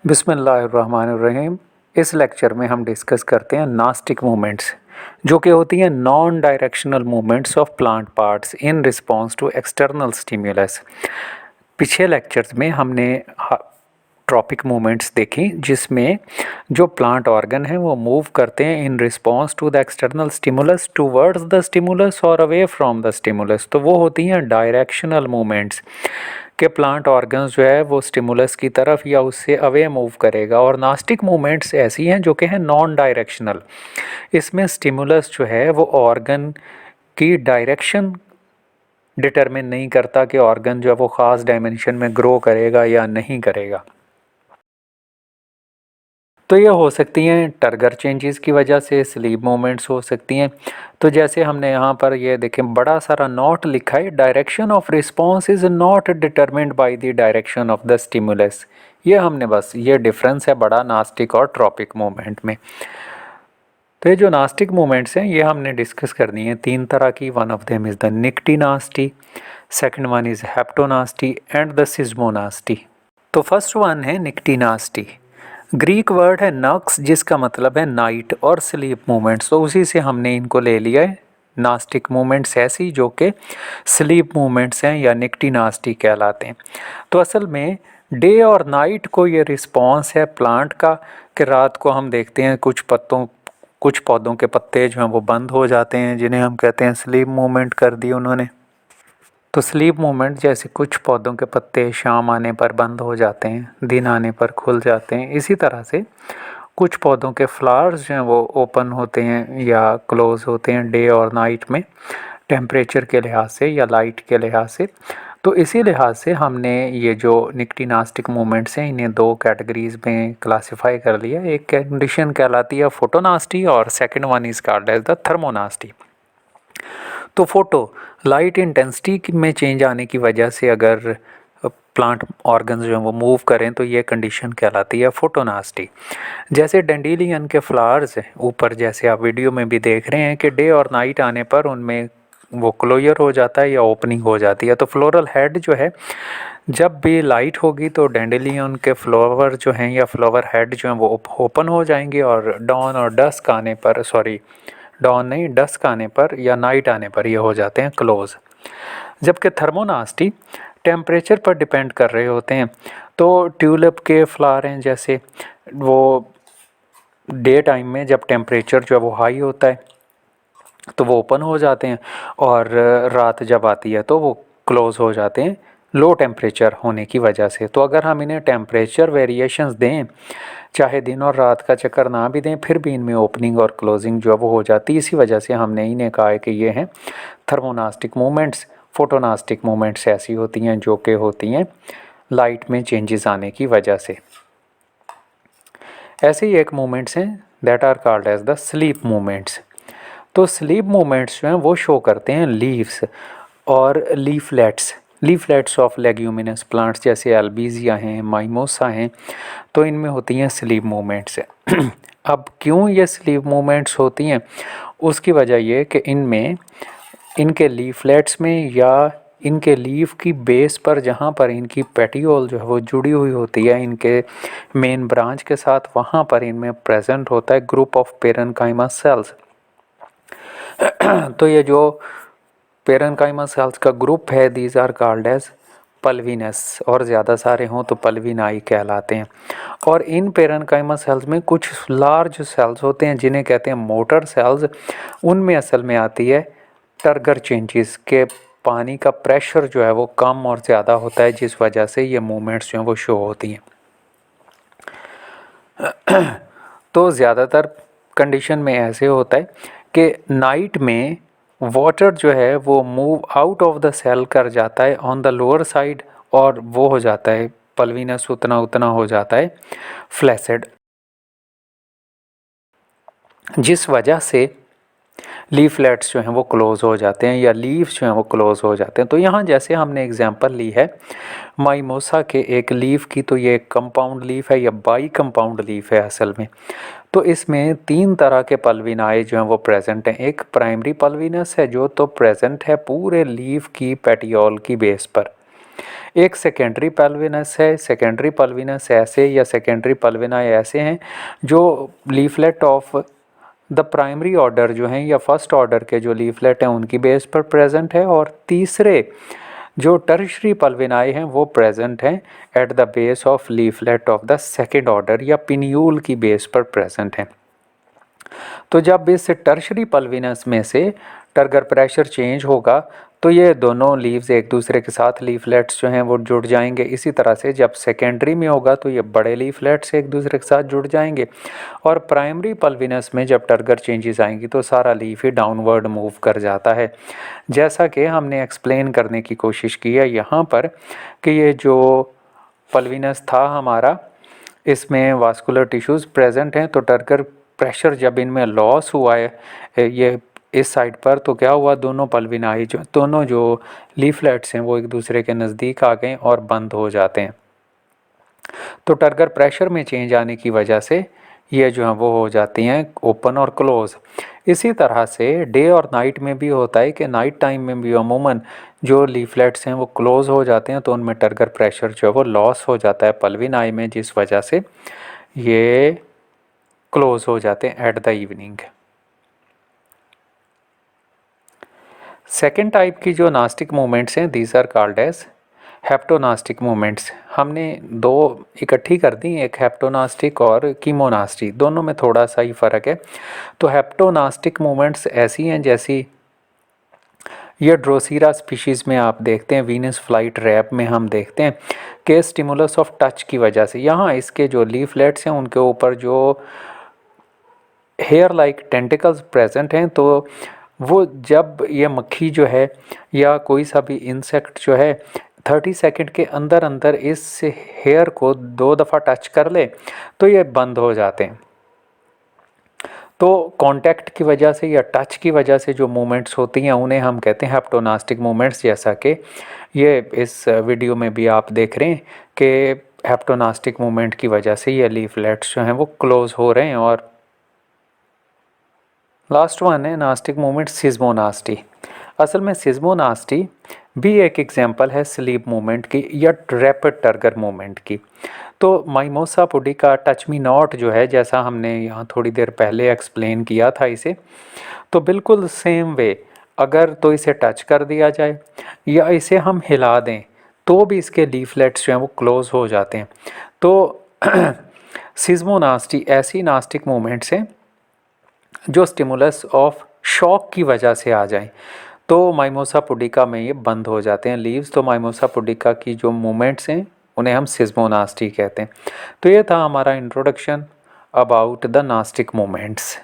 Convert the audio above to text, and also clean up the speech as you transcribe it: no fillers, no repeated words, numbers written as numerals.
बिस्मिल्लाहिर्रहमानिर्रहीम। इस लेक्चर में हम डिस्कस करते हैं नास्टिक मूवमेंट्स, जो कि होती हैं non directional movements of plant parts in response to external stimulus. पिछले लेक्चर्स में हमने ट्रॉपिक मूवमेंट्स देखी, जिसमें जो प्लांट ऑर्गन है वो मूव करते हैं in response to the external stimulus towards the stimulus और अवे फ्रॉम द स्टिमुलस। तो वो होती हैं डायरेक्शनल मूवमेंट्स के प्लांट ऑर्गन्स जो है वो स्टिमुलस की तरफ या उससे अवे मूव करेगा। और नास्टिक मूवमेंट्स ऐसी हैं जो कि हैं नॉन डायरेक्शनल। इसमें स्टिमुलस जो है वो ऑर्गन की डायरेक्शन डिटरमिन नहीं करता कि ऑर्गन जो है वो ख़ास डायमेंशन में ग्रो करेगा या नहीं करेगा। तो ये हो सकती हैं टर्गर चेंजेस की वजह से, स्लीप मूवमेंट्स हो सकती हैं। तो जैसे हमने यहाँ पर ये देखें बड़ा सारा नोट लिखा है, direction of response is not determined by the direction of the stimulus. ये हमने बस ये डिफरेंस है बड़ा नास्टिक और ट्रॉपिक मूवमेंट में। तो ये जो नास्टिक मूवमेंट्स हैं ये हमने डिस्कस करनी है तीन तरह की। One of them is the nyctinasty, second one is haptonasty and the seismonasty. तो फर्स्ट वन है निक्टिनास्टी। ग्रीक वर्ड है नक्स, जिसका मतलब है नाइट और स्लीप मूवमेंट्स। तो उसी से हमने इनको ले लिया है। नास्टिक मूवमेंट्स ऐसी जो कि स्लीप मूवमेंट्स हैं या निक्टिनास्टी कहलाते हैं। तो असल में डे और नाइट को ये रिस्पॉन्स है प्लांट का, कि रात को हम देखते हैं कुछ पौधों के पत्ते जो हैं वो बंद हो जाते हैं, जिन्हें हम कहते हैं स्लीप मूवमेंट कर दी उन्होंने। तो स्लीप मूवमेंट जैसे कुछ पौधों के पत्ते शाम आने पर बंद हो जाते हैं, दिन आने पर खुल जाते हैं, इसी तरह से कुछ पौधों के फ्लावर्स जो हैं वो ओपन होते हैं या क्लोज होते हैं डे और नाइट में, टेम्परेचर के लिहाज से या लाइट के लिहाज से। तो इसी लिहाज से हमने ये जो निक्टिनास्टिक मूवमेंट्स हैं इन्हें दो कैटेगरीज में क्लासिफाई कर लिया। एक कंडीशन कहलाती है फोटोनास्टी और second one is called as the thermonasty. तो फोटो लाइट इंटेंसिटी में चेंज आने की वजह से अगर प्लांट ऑर्गन्स जो हैं वो मूव करें तो ये कंडीशन कहलाती है फोटोनास्टी। जैसे डेंडिलियन के फ्लावर्स हैं ऊपर, जैसे आप वीडियो में भी देख रहे हैं कि डे और नाइट आने पर उनमें वो क्लोजर हो जाता है या ओपनिंग हो जाती है। तो फ्लोरल हेड जो है जब भी लाइट होगी तो डेंडिलियन के फ्लावर जो हैं या फ्लावर हेड जो हैं वो ओपन हो जाएंगे, और डॉन और डस्क आने पर, सॉरी डॉन नहीं डस्क आने पर या नाइट आने पर ये हो जाते हैं क्लोज। जबकि थर्मोनास्टी टेम्परेचर पर डिपेंड कर रहे होते हैं। तो ट्यूलिप के फ्लावर हैं जैसे, वो डे टाइम में जब टेम्परेचर जो है वो हाई होता है तो वो ओपन हो जाते हैं, और रात जब आती है तो वो क्लोज हो जाते हैं लो टेम्परेचर होने की वजह से। तो अगर हम इन्हें टेम्परेचर वेरिएशंस दें, चाहे दिन और रात का चक्कर ना भी दें, फिर भी इनमें ओपनिंग और क्लोजिंग जो है वो हो जाती है। इसी वजह से हमने इन्हें कहा है कि ये हैं थर्मोनास्टिक मूवमेंट्स। फोटोनास्टिक मूवमेंट्स ऐसी होती हैं जो कि होती हैं लाइट में चेंजेस आने की वजह से। ऐसे ही एक मूवमेंट्स हैं that are called as the sleep movements. तो स्लीप मूवमेंट्स जो हैं वो शो करते हैं लीव्स और लीफलेट्स ऑफ लेग्यूमिनस प्लांट्स जैसे एल्बीजिया हैं, माइमोसा हैं। तो इनमें होती हैं स्लीप मूवमेंट्स। अब क्यों ये स्लीप मूवमेंट्स होती हैं, उसकी वजह ये कि इनमें इनके लीफलेट्स में या इनके लीफ की बेस पर, जहाँ पर इनकी पेटियोल जो है वो जुड़ी हुई होती है इनके मेन ब्रांच के साथ, वहाँ पर इनमें प्रेजेंट होता है ग्रुप ऑफ पेरेन्काइमा सेल्स। तो ये जो पेरेन्काइमा सेल्स का ग्रुप है these are called as pulvinus, और ज़्यादा सारे हों तो पल्विनाई कहलाते हैं। और इन पेरेन्काइमा सेल्स में कुछ लार्ज सेल्स होते हैं जिन्हें कहते हैं मोटर सेल्स। उनमें असल में आती है टर्गर चेंजेस के पानी का प्रेशर जो है वो कम और ज़्यादा होता है, जिस वजह से ये मूवमेंट्स जो हैं वो शो होती हैं। तो ज़्यादातर कंडीशन में ऐसे होता है कि नाइट में वाटर जो है वो move out of the cell कर जाता है ऑन द लोअर साइड, और वो हो जाता है पल्विनस उतना उतना हो जाता है फ्लैसिड, जिस वजह से लीफलेट्स जो हैं वो क्लोज़ हो जाते हैं या लीव्स जो हैं वो क्लोज़ हो जाते हैं। तो यहाँ जैसे हमने एग्जांपल ली है माइमोसा के एक लीफ की, तो ये एक कंपाउंड लीफ है या बाई कंपाउंड लीफ है असल में। तो इसमें तीन तरह के पल्विनाए जो हैं वो प्रेजेंट हैं। एक प्राइमरी पल्विनस है जो तो प्रेजेंट है पूरे लीफ की पेटियोल की बेस पर, एक सेकेंडरी पल्विनस है। सेकेंडरी पल्विनस ऐसे या सेकेंडरी पल्विनाई ऐसे हैं जो leaflet of the primary order जो हैं या फर्स्ट ऑर्डर के जो लीफलेट हैं उनकी बेस पर प्रेजेंट है, और तीसरे जो टर्शरी पल्विनाई हैं वो प्रेजेंट हैं at the base of leaflet of the second order या पिन्यूल की बेस पर प्रेजेंट हैं। तो जब इस टर्शरी पल्विनस में से टर्गर प्रेशर चेंज होगा तो ये दोनों लीव्स एक दूसरे के साथ लीफलेट्स जो हैं वो जुड़ जाएंगे। इसी तरह से जब सेकेंडरी में होगा तो ये बड़े लीफलेट्स एक दूसरे के साथ जुड़ जाएंगे, और प्राइमरी पल्विनस में जब टर्गर चेंजेस आएंगी तो सारा लीफ ही डाउनवर्ड मूव कर जाता है। जैसा कि हमने एक्सप्लेन करने की कोशिश की है यहाँ पर कि ये जो पल्विनस था हमारा, इसमें वास्कुलर टिश्यूज़ प्रेजेंट हैं, तो टर्गर प्रेशर जब इनमें लॉस हुआ है ये इस साइड पर, तो क्या हुआ, दोनों पल्विनाई जो दोनों जो लीफलेट्स हैं वो एक दूसरे के नज़दीक आ गए और बंद हो जाते हैं। तो टर्गर प्रेशर में चेंज आने की वजह से ये जो है वो हो जाती हैं ओपन और क्लोज। इसी तरह से डे और नाइट में भी होता है कि नाइट टाइम में भी अमूमन जो लीफलेट्स हैं वो क्लोज हो जाते हैं, तो उनमें टर्गर प्रेशर जो है वो लॉस हो जाता है पल्विनाई में, जिस वजह से ये क्लोज हो जाते हैं at the evening. Second type की जो नास्टिक मूवमेंट्स हैं these are called as haptonastic movements. हमने दो इकट्ठी कर दी, एक हेप्टोनास्टिक और कीमोनास्टिक, दोनों में थोड़ा सा ही फ़र्क है। तो हेप्टोनास्टिक मूवमेंट्स ऐसी हैं जैसी ये ड्रोसीरा स्पीशीज़ में आप देखते हैं, वीनस फ्लाइट रैप में हम देखते हैं कि स्टिमुलस ऑफ टच की वजह से यहाँ इसके जो लीफलेट्स हैं उनके ऊपर जो हेयर लाइक टेंटिकल्स प्रेजेंट हैं, तो वो जब ये मक्खी जो है या कोई सा भी इंसेक्ट जो है 30 सेकंड के अंदर अंदर इस हेयर को 2 दफ़ा टच कर ले तो ये बंद हो जाते हैं। तो कांटेक्ट की वजह से या टच की वजह से जो मूवमेंट्स होती हैं उन्हें हम कहते हैं हेप्टोनास्टिक मूवमेंट्स, जैसा कि ये इस वीडियो में भी आप देख रहे हैं कि हेप्टोनास्टिक मूवमेंट की वजह से ये लीफलेट्स जो हैं वो क्लोज हो रहे हैं। और लास्ट वन है नास्टिक मूवमेंट सिस्मोनास्टी। असल में सिस्मोनास्टी भी एक एग्जांपल है स्लीप मूवमेंट की या रैपिड टर्गर मूवमेंट की। तो mimosa pudica touch me not जो है, जैसा हमने यहाँ थोड़ी देर पहले एक्सप्लेन किया था इसे, तो बिल्कुल सेम वे अगर तो इसे टच कर दिया जाए या इसे हम हिला दें तो भी इसके लीफलेट्स जो हैं वो क्लोज हो जाते हैं। तो सिस्मोनास्टी ऐसी नास्टिक मूवमेंट्स हैं जो स्टिमुलस ऑफ शॉक की वजह से आ जाएं, तो माइमोसा पुडिका में ये बंद हो जाते हैं लीव्स। तो माइमोसा पुडिका की जो मूवमेंट्स हैं उन्हें हम सिस्मोनास्टी कहते हैं। तो ये था हमारा introduction about the nastic movements.